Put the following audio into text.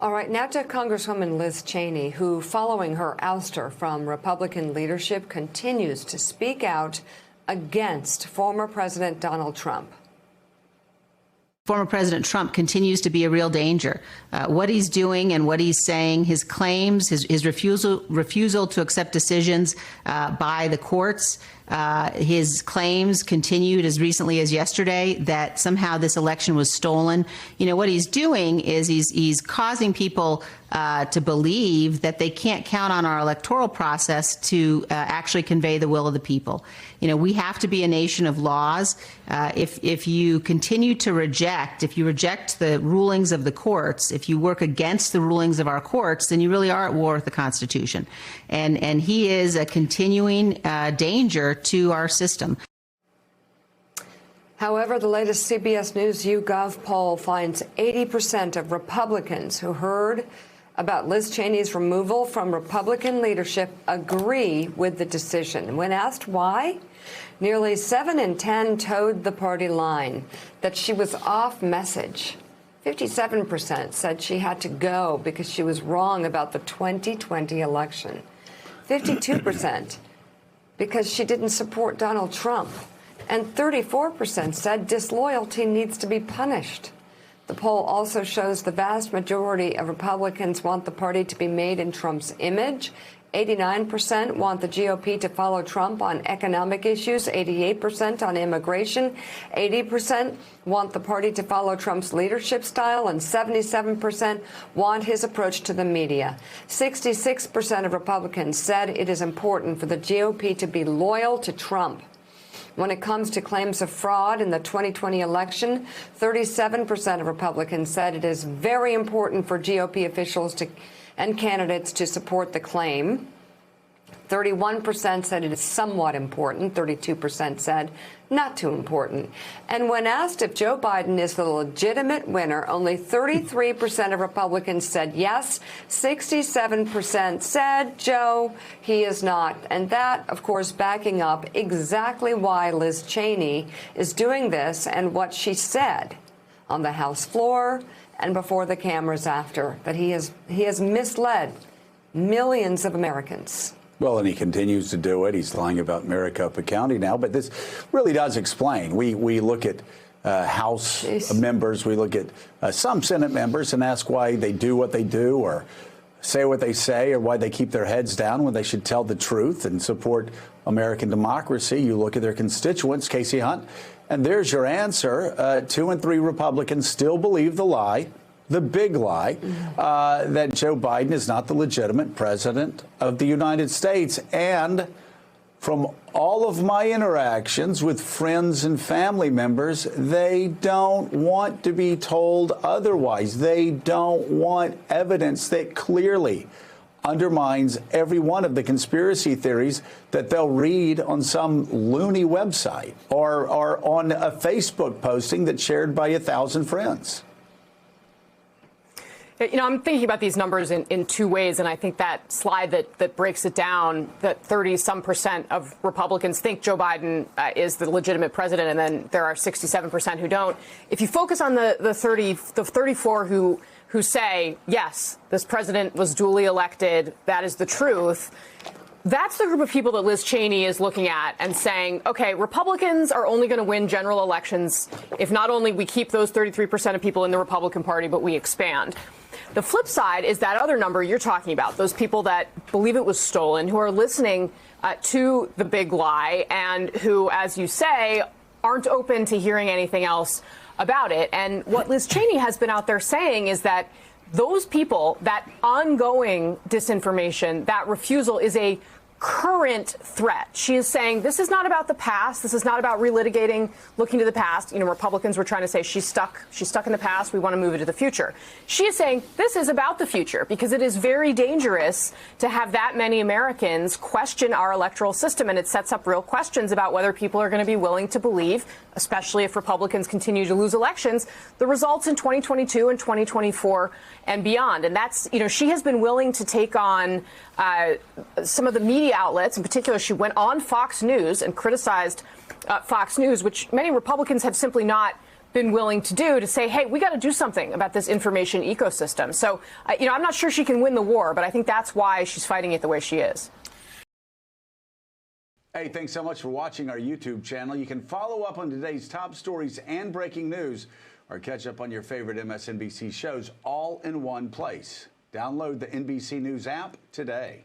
All right, now to Congresswoman Liz Cheney, who, following her ouster from Republican leadership, continues to speak out against former President Donald Trump. Former President Trump continues to be a real danger. What he's doing and what he's saying, his claims, his refusal to accept decisions by the courts, his claims continued as recently as yesterday that somehow this election was stolen. You know, what he's doing is he's causing people to believe that they can't count on our electoral process to actually convey the will of the people. You know, we have to be a nation of laws. If you continue to if you reject the rulings of the courts, if you work against the rulings of our courts, then you really are at war with the Constitution. And he is a continuing danger to our system. However, the latest CBS News YouGov poll finds 80% of Republicans who heard about Liz Cheney's removal from Republican leadership agree with the decision. When asked why, nearly 7 in 10 towed the party line, that she was off message. 57% said she had to go because she was wrong about the 2020 election. 52% because she didn't support Donald Trump. And 34% said disloyalty needs to be punished. The poll also shows the vast majority of Republicans want the party to be made in Trump's image. 89% want the GOP to follow Trump on economic issues, 88% on immigration, 80% want the party to follow Trump's leadership style, and 77% want his approach to the media. 66% of Republicans said it is important for the GOP to be loyal to Trump. When it comes to claims of fraud in the 2020 election, 37% of Republicans said it is very important for GOP officials and candidates to support the claim. 31% said it is somewhat important. 32% said not too important. And when asked if Joe Biden is the legitimate winner, only 33% of Republicans said yes. 67% said, Joe, he is not. And that, of course, backing up exactly why Liz Cheney is doing this and what she said on the House floor and before the cameras after, that he has misled millions of Americans. Well, and he continues to do it. He's lying about Maricopa County now. But this really does explain. We look at House members, we look at some Senate members and ask why they do what they do or say what they say or why they keep their heads down when they should tell the truth and support American democracy. You look at their constituents, Casey Hunt, and there's your answer. 2 in 3 Republicans still believe the lie. The big lie that Joe Biden is not the legitimate president of the United States. And from all of my interactions with friends and family members, they don't want to be told otherwise. They don't want evidence that clearly undermines every one of the conspiracy theories that they'll read on some loony website or on a Facebook posting that's shared by 1,000 friends. You know, I'm thinking about these numbers in two ways, and I think that slide that breaks it down, that 30-some% of Republicans think Joe Biden is the legitimate president, and then there are 67% who don't. If you focus on the 34 who say, yes, this president was duly elected, that is the truth, that's the group of people that Liz Cheney is looking at and saying, OK, Republicans are only going to win general elections if not only we keep those 33% of people in the Republican Party, but we expand. The flip side is that other number you're talking about, those people that believe it was stolen, who are listening to the big lie and who, as you say, aren't open to hearing anything else about it. And what Liz Cheney has been out there saying is that those people, that ongoing disinformation, that refusal is a current threat. She is saying this is not about the past. This is not about relitigating, looking to the past. You know, Republicans were trying to say she's stuck in the past. We want to move it to the future. She is saying this is about the future because it is very dangerous to have that many Americans question our electoral system. And it sets up real questions about whether people are going to be willing to believe, especially if Republicans continue to lose elections, the results in 2022 and 2024 and beyond. And that's, you know, she has been willing to take on some of the media outlets. In particular, she went on Fox News and criticized Fox News, which many Republicans have simply not been willing to do to say, hey, we got to do something about this information ecosystem. So, I'm not sure she can win the war, but I think that's why she's fighting it the way she is. Hey, thanks so much for watching our YouTube channel. You can follow up on today's top stories and breaking news, or catch up on your favorite MSNBC shows all in one place. Download the NBC News app today.